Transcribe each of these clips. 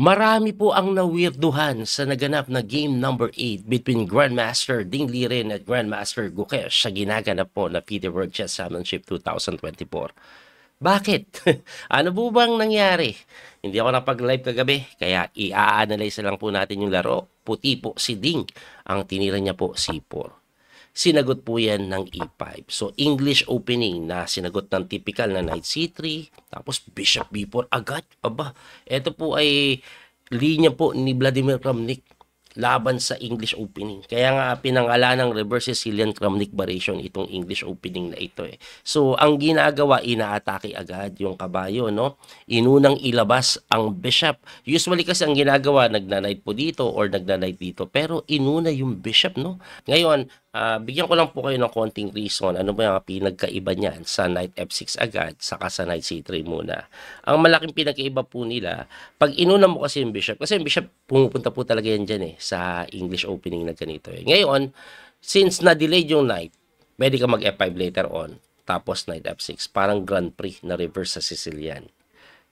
Marami po ang nawirduhan sa naganap na game number 8 between Grandmaster Ding Liren at Grandmaster Gukesh sa ginaganap po na FIDE World Chess Championship 2024. Bakit? Ano po bang nangyari? Hindi ako napag-live kagabi, kaya i-analyze lang po natin yung laro. Puti po si Ding, ang tinira niya po C4. Sinagot po yan ng E5. So, English opening na sinagot ng typical na Knight C3, tapos Bishop B4 agad. Aba, ito po ay linya po ni Vladimir Kramnik laban sa English opening. Kaya nga pinangalan ng reverse Sicilian Kramnik variation itong English opening na ito eh. So, ang ginagawa, inaatake agad yung kabayo, no? Inunang ilabas ang bishop. Usually kasi ang ginagawa, nagna-knight po dito or nagna-knight dito. Pero inuna yung bishop, no? Ngayon, bigyan ko lang po kayo ng konting reason. Ano ba yung pinagkaiba niyan sa Knight F6 agad, saka sa Knight C3 muna. Ang malaking pinagkaiba po nila, pag inuna mo kasi yung bishop, kasi yung bishop pumupunta po talaga yan dyan eh, sa English opening na ganito eh. Ngayon, since na-delayed yung Knight, pwede ka mag F5 later on, tapos Knight F6, parang Grand Prix na reverse sa Sicilian.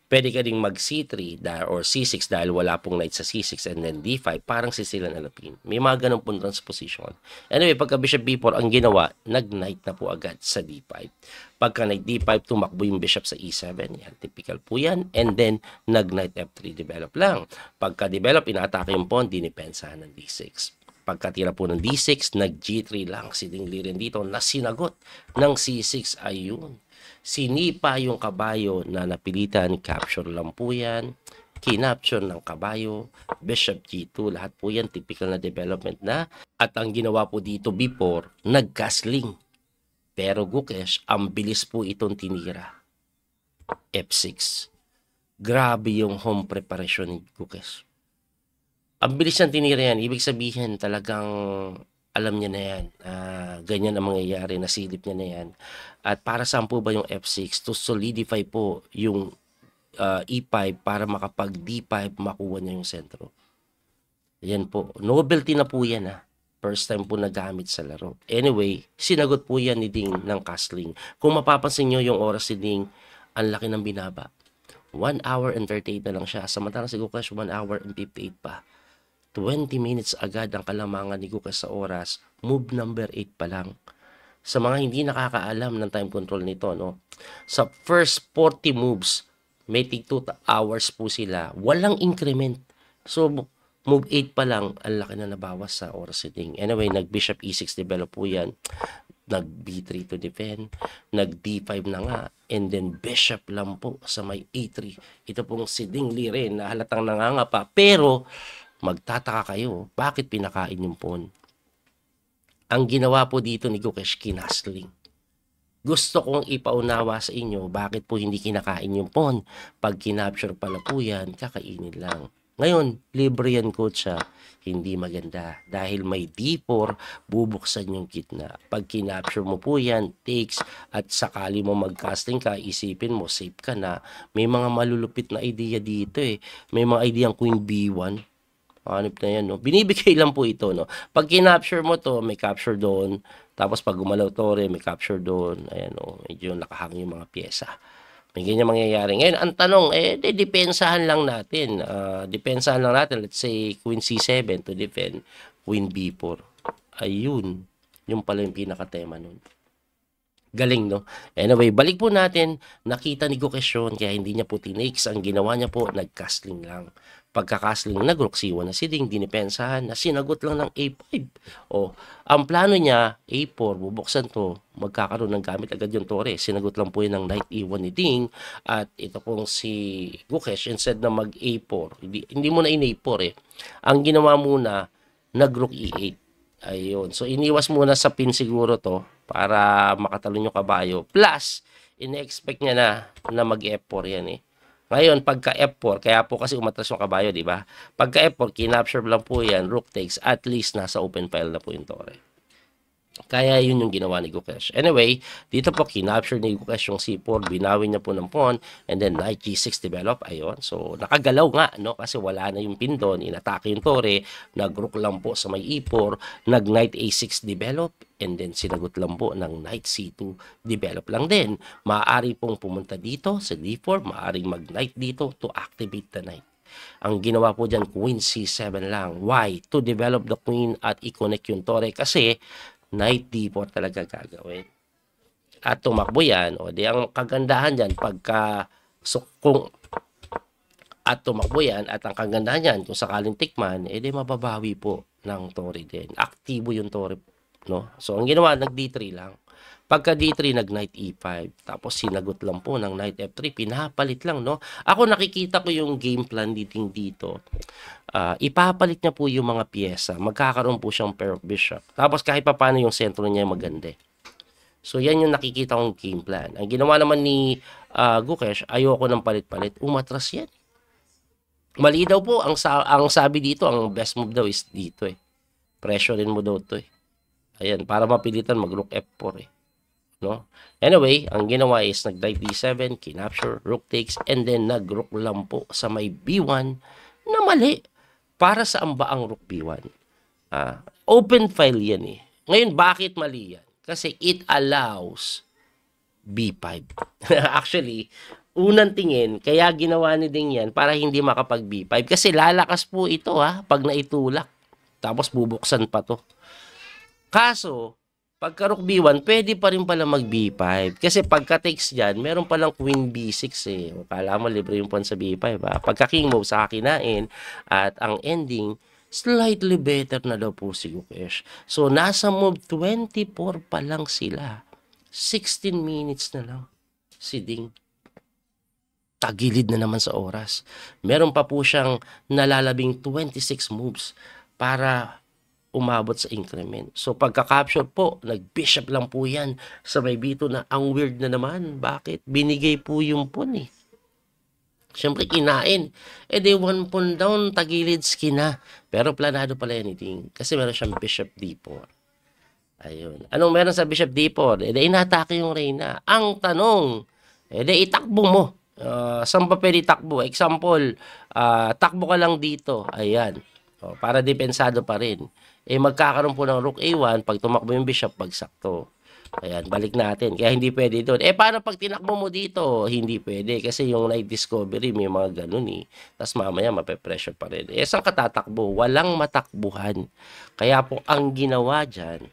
Pwede ka ding mag C3 or C6 dahil wala pong knight sa C6 and then D5, parang Sicilian Alapin. May mga ganun pong transposition. Anyway, pagka Bishop B4 ang ginawa, nag-knight na po agad sa D5. Pagka knight D5, tumakbo yung bishop sa E7. Yan, typical po yan. And then, nag-knight F3, develop lang. Pagka develop, inaatake yung pawn, dinipensahan ng D6. Pagkatira po ng D6, nag-G3 lang si Ding Liren dito na sinagot ng C6. Ayun. Sinipa yung kabayo na napilitan, capture lang po yan, kinapture ng kabayo, bishop G2, lahat po yan typical na development na. At ang ginawa po dito before, nag-castling. Pero Gukesh, ang bilis po itong tinira. F6. Grabe yung home preparation ni Gukesh. Ang bilis ng tinira yan, ibig sabihin talagang alam niya na yan, ganyan ang mangyayari, nasilip niya na yan. At para saan po ba yung F6? To solidify po yung E5 para makapag D5 makuha niya yung sentro. Yan po. Novelty na po yan First time po nagamit sa laro. Anyway, sinagot po yan ni Ding ng castling. Kung mapapansin nyo yung oras ni Ding, ang laki ng binaba. 1 hour and 38 na lang siya. Samantalang si Gukesh, 1 hour and 58 pa. 20 minutes agad ang kalamangan ni Gukesh sa oras. Move number 8 pa lang. Sa mga hindi nakakaalam ng time control nito, no? Sa first 40 moves, may tig 2 hours po sila. Walang increment. So, move 8 pa lang, ang laki na nabawas sa oras setting. Anyway, nag-bishop E6 develop po yan. Nag-B3 to defend. Nag-D5 na nga. And then, bishop lang po sa may A3. Ito pong si Ding Liren na halatang nangangapa. Pero, magtataka kayo, bakit pinakain yung pawn? Ang ginawa po dito ni Gukesh, kinastling. Gusto kong ipaunawa sa inyo, bakit po hindi kinakain yung pawn? Pag kinapture pala po yan, kakainin lang. Ngayon, libre yan coach hindi maganda. Dahil may D4, bubuksan yung gitna. Pag kinapture mo po yan, takes, at sakali mo mag-casting ka, isipin mo, safe ka na. May mga malulupit na idea dito May mga idea Queen B1. Hanip na yan, no? Binibigay lang po ito, no? Pag kinapture mo to, may capture doon. Tapos pag gumalaw tore, may capture doon. Ayan, no? Medyo nakahang yung mga pyesa. May ganyan mangyayari. Ngayon, ang tanong, depensahan lang natin. Depensahan lang natin. Let's say, Queen C7 to defend. Queen B4. Ayun. Yung pala yung pinakatema nun. Galing, no? Anyway, balik po natin. Nakita ni Gukesh yun, kaya hindi niya po tinakes. Ang ginawa niya po, nag-castling lang. Pagka-castling, nag-rook C1 na si Ding, dinipensahan na sinagot lang ng A5. Ang plano niya, A4, bubuksan to, magkakaroon ng gamit agad yung tore. Sinagot lang po yun ng Knight E1 ni Ding. At ito pong si Gukesh, instead na mag-A4, hindi mo na in-A4 Ang ginawa muna, nag-rook E8. Ayun. So, iniwas muna sa pin siguro to para makatalon yung kabayo. Plus, ine-expect niya na mag-F4 yan Ngayon, pagka F4, kaya po kasi umatras yung kabayo, di ba? Pagka F4, kinapture lang po yan, rook takes, at least nasa open file na po yung tore. Kaya yun yung ginawa ni Gukesh. Anyway, dito po kinapture ni Gukesh yung C4, binawin niya po ng pawn, and then Knight G6 develop. Ayun. So, nakagalaw nga, no? Kasi wala na yung pin doon, inatake yung tore, nag-rook lang po sa may E4, nag-Knight A6 develop, and then sinagot lang po ng Knight C2 develop lang din. Maaari pong pumunta dito sa D4, maaaring mag-Knight dito to activate the Knight. Ang ginawa po dyan, Queen C7 lang. Why? To develop the queen at i-connect yung tore kasi Knight D4 talaga gagawin. At tumakbo yan. O di ang kagandahan dyan, pagka kung at tumakbo yan, at ang kagandahan yan, kung sakaling tikman, edi mababawi po ng tore din. Aktibo yung tore, no? So, ang ginawa, nag D3 lang. Pagka D3, nag Knight E5. Tapos, sinagot lang po ng Knight F3. Pinapalit lang, no? Ako, nakikita ko yung game plan dito. Ipapalit niya po yung mga pyesa. Magkakaroon po siyang pair of bishop. Tapos, kahit pa paano yung sentro niya maganda. So, yan yung nakikita kong game plan. Ang ginawa naman ni Gukesh, ayoko ng palit-palit. Umatras yan. Mali daw po, ang sabi dito, ang best move daw is dito eh. Pressurein mo daw to eh. Ayan, para mapilitan mag-rook F4 eh. No? Anyway, ang ginawa is nag-knight D7, kinapture, rook takes, and then nag-rook lang po sa may B1 na mali. Para saan ba ang rook B1? Open file yan eh. Ngayon, bakit mali yan? Kasi it allows B5. Actually, unang tingin, kaya ginawa ni Ding yan para hindi makapag B5. Kasi lalakas po ito pag naitulak. Tapos bubuksan pa to. Kaso, pagka rook B1, pwede pa rin pala mag B5. Kasi pagka takes dyan, meron palang queen B6 eh. Kala mo libre yung pawn sa B5 Pagka king move sa kinain, at ang ending, slightly better na daw po si Gukesh. So, nasa move 24 pa lang sila. 16 minutes na lang si Ding. Tagilid na naman sa oras. Meron pa po siyang nalalabing 26 moves para umabot sa increment. So pagka-capture po, nag-bishop lang po yan sa may B2 na ang weird na naman. Bakit? Binigay po yung pawn eh. Siyempre kinain. Di one pawn down, tagilid skina. Pero planado pala yan Ding. Kasi meron siyang bishop D4. Ayun. Anong meron sa bishop D4? Di inatake yung reyna. Ang tanong, di itakbo mo. Saan pa pwede takbo? Example, takbo ka lang dito. Ayan. Para depensado pa rin. Magkakaroon po ng rook A1. Pag tumakbo yung bishop, bagsak to. Ayan, balik natin. Kaya hindi pwede doon. Paano pag tinakbo mo dito? Hindi pwede. Kasi yung night discovery, may mga ganun eh. Tapos mamaya, mape-pressure pa rin. Saan ka tatakbo? Walang matakbuhan. Kaya po, ang ginawa dyan,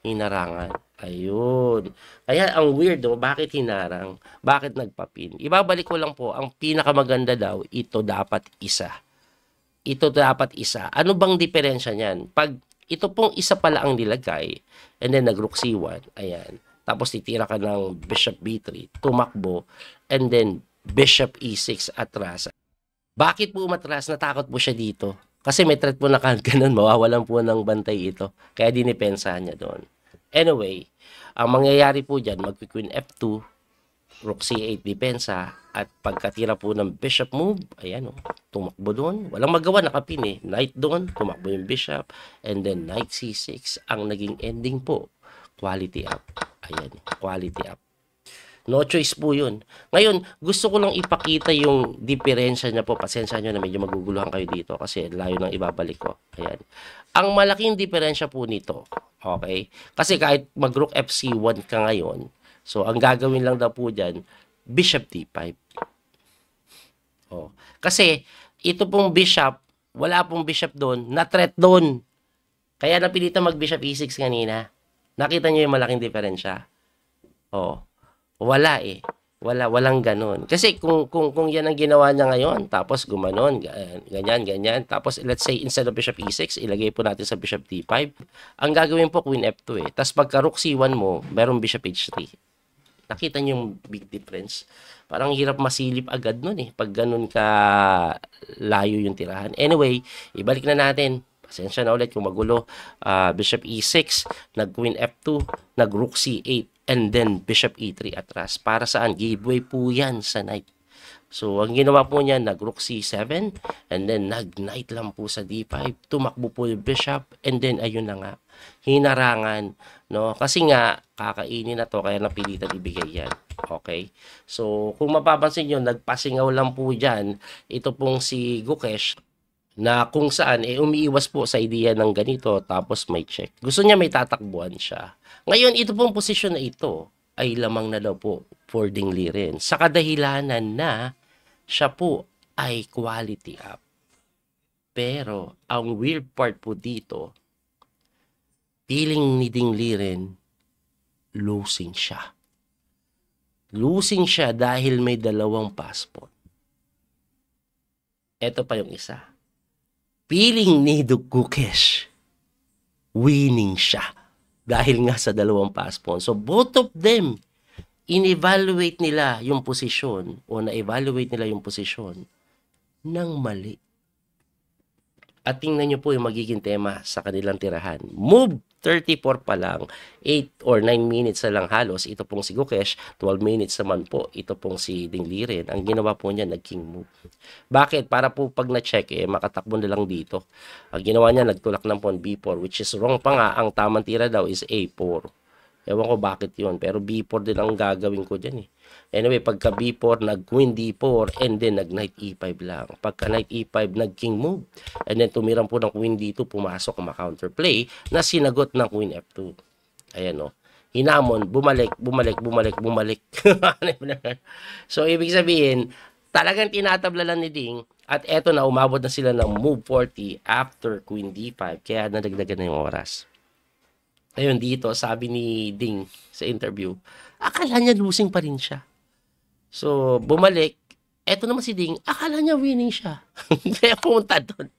hinarangan. Ayun. Kaya ang weird bakit hinarang? Bakit nagpapin? Ibabalik ko lang po, ang pinakamaganda daw, ito dapat isa. Ito dapat isa. Ano bang diferensya niyan? Pag ito pong isa pala ang nilagay, and then nag-rook C1, ayan. Tapos titira ka ng bishop B3, tumakbo, and then bishop E6 atras. Bakit po umatras? Natakot po siya dito. Kasi may threat po na ganun, mawawalan po ng bantay ito. Kaya dinipensahan niya doon. Anyway, ang mangyayari po dyan, mag-queen F2, rook C8 depensa, at pagkatira po ng bishop move, ayan tumakbo doon. Walang magawa, nakapin eh. Knight doon, tumakbo yung bishop, and then knight C6, ang naging ending po, quality up. Ayan, quality up. No choice po yun. Ngayon, gusto ko lang ipakita yung diferensya niya po. Pasensya nyo na medyo maguguluhan kayo dito kasi layo ng ibabalik ko. Ayan. Ang malaking diferensya po nito, okay? Kasi kahit mag-rook FC1 ka ngayon, so ang gagawin lang daw po dyan, bishop D5. Kasi ito pong bishop, wala pong bishop doon, na-threat doon. Kaya napilitan mag-bishop E6 kanina. Nakita nyo yung malaking diferensya? Wala eh. Walang ganun. Kasi kung yan ang ginawa niya ngayon, tapos gumanon, ganyan. Tapos let's say instead of bishop E6, ilagay po natin sa bishop D5. Ang gagawin po queen F2 eh. Tapos pagka rook C1 mo, merong bishop H3. Nakita niyo yung big difference? Parang hirap masilip agad nun eh. Pag ganun ka layo yung tirahan. Anyway, ibalik na natin. Pasensya na ulit kung magulo. Bishop E6, nag-queen F2, nag-rook C8, and then bishop E3 atras. Para saan? Giveaway po yan sa knight. So, ang ginawa po niya, nag-rook C7, and then nag-knight lang po sa D5. Tumakbo po yung bishop, and then ayun na nga. Hinarangan, no? Kasi nga, kakainin na to, kaya napilitan ibigay yan. Okay? So, kung mapapansin nyo, nagpasingaw lang po dyan, ito pong si Gukesh, na kung saan umiiwas po sa idea ng ganito tapos may check. Gusto niya may tatakbuhan siya. Ngayon, ito pong posisyon na ito ay lamang na daw po for Ding Liren sa kadahilanan na siya po ay quality up. Pero, ang weird part po dito, feeling ni Ding Liren, losing siya. Losing siya dahil may 2 passport. Ito pa yung isa. Feeling ni Gukesh, winning siya. Dahil nga sa 2 passport. So, both of them, in-evaluate nila yung posisyon o na-evaluate nila yung posisyon ng mali. At tingnan nyo po yung magiging tema sa kanilang tirahan. Move 34 pa lang, 8 or 9 minutes na lang halos. Ito pong si Gukesh, 12 minutes naman po. Ito pong si Ding Liren. Ang ginawa po niya, nag-king move. Bakit? Para po pag na-check, makatakbo na lang dito. Ang ginawa niya, nagtulak ng pawn B4, which is wrong pa nga. Ang tamang tira daw is A4. Ewan ko bakit yun. Pero B4 din ang gagawin ko dyan. Anyway, pagka B4, nag-Queen D4, and then nag-Knight E5 lang. Pagka Knight E5, nag-King move. And then tumirang po ng Queen D2, pumasok ang counterplay na sinagot ng Queen F2. Ayan o. Hinamon, bumalik. So, ibig sabihin, talagang tinatablalan ni Ding. At eto na, umabot na sila ng move 40 after Queen D5. Kaya nadagdagan na yung oras. Ayun, dito, sabi ni Ding sa interview, akala niya losing pa rin siya. So, bumalik. Eto naman si Ding, akala niya winning siya. Kaya pumunta doon.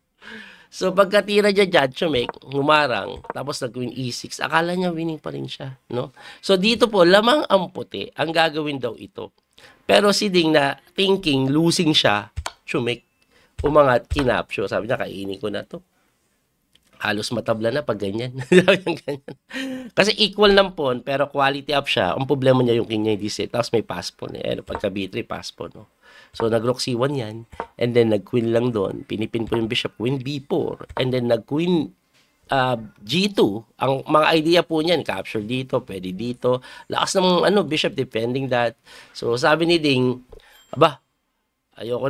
So, pagkatira niya dyan, humarang, tapos nag-Queen E6, akala niya winning pa rin siya. No? So, dito po, lamang ang puti, ang gagawin daw ito. Pero si Ding na thinking, losing siya, umangat, kinapsyo. Sabi niya, kainin ko na to. Halos matabla na pag ganyan. Kasi equal ng pawn, pero quality up siya. Ang problema niya yung king niya hindi set. Tapos may pass pawn. Pagka B3, pass pawn. No? So, nag-rook C1 yan. And then, nag-queen lang doon. Pinipin po yung bishop. Queen B4. And then, nag-queen G2. Ang mga idea po niyan, capture dito, pwede dito. Lakas ng bishop, defending that. So, sabi ni Ding, ayoko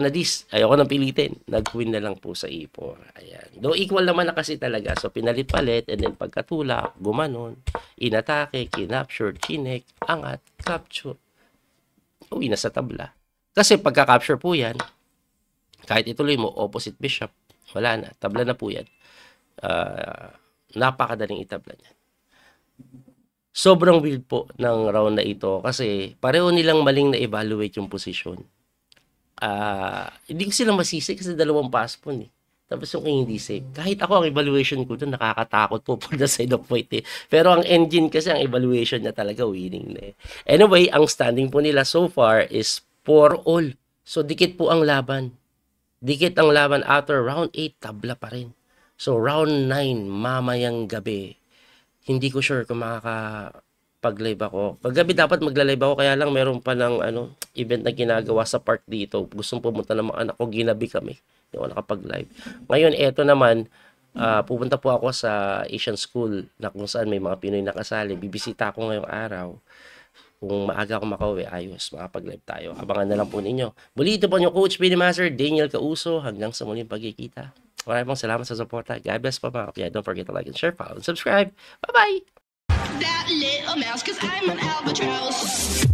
na pilitin. Nag-win na lang po sa E4. Ayan. Though equal naman na kasi talaga. So, pinalit-palit. And then, pagkatulak, gumanon. Inatake, kinapture, chinek, angat, capture. Uwi na sa tabla. Kasi pagka-capture po yan, kahit ituloy mo, opposite bishop, wala na. Tabla na po yan. Napakadaling itabla niyan. Sobrang weird po ng round na ito kasi pareho nilang maling na-evaluate yung posisyon. Hindi ko sila masisi kasi 2 passport Tapos yung hindi safe. Kahit ako, ang evaluation ko doon, nakakatakot po for the side of white Pero ang engine kasi, ang evaluation niya talaga winning na Anyway, ang standing po nila so far is 4-all. So, dikit po ang laban. Dikit ang laban after round 8, tabla pa rin. So, round 9, mamayang gabi. Hindi ko sure kung makakapag-live ako. Paggabi dapat magla-live ako, kaya lang meron pa ng event na ginagawa sa park dito. Gustong pumunta ng mga anak ko, ginabi kami. Hindi ako nakapag-live. Ngayon, eto naman, pupunta po ako sa Asian School na kung saan may mga Pinoy nakasali. Bibisita ako ngayong araw. Kung maaga ako makauwi, ayos, makapag-live tayo. Abangan na lang po ninyo. Muli, ito po yung Coach Pini Master, Daniel Causo. Hanggang sa muling pagkikita. Maraming salamat sa suporta. God bless po mga kapya. Don't forget to like and share, follow, and subscribe. Bye-bye! That little mouse, 'cause I'm an albatross.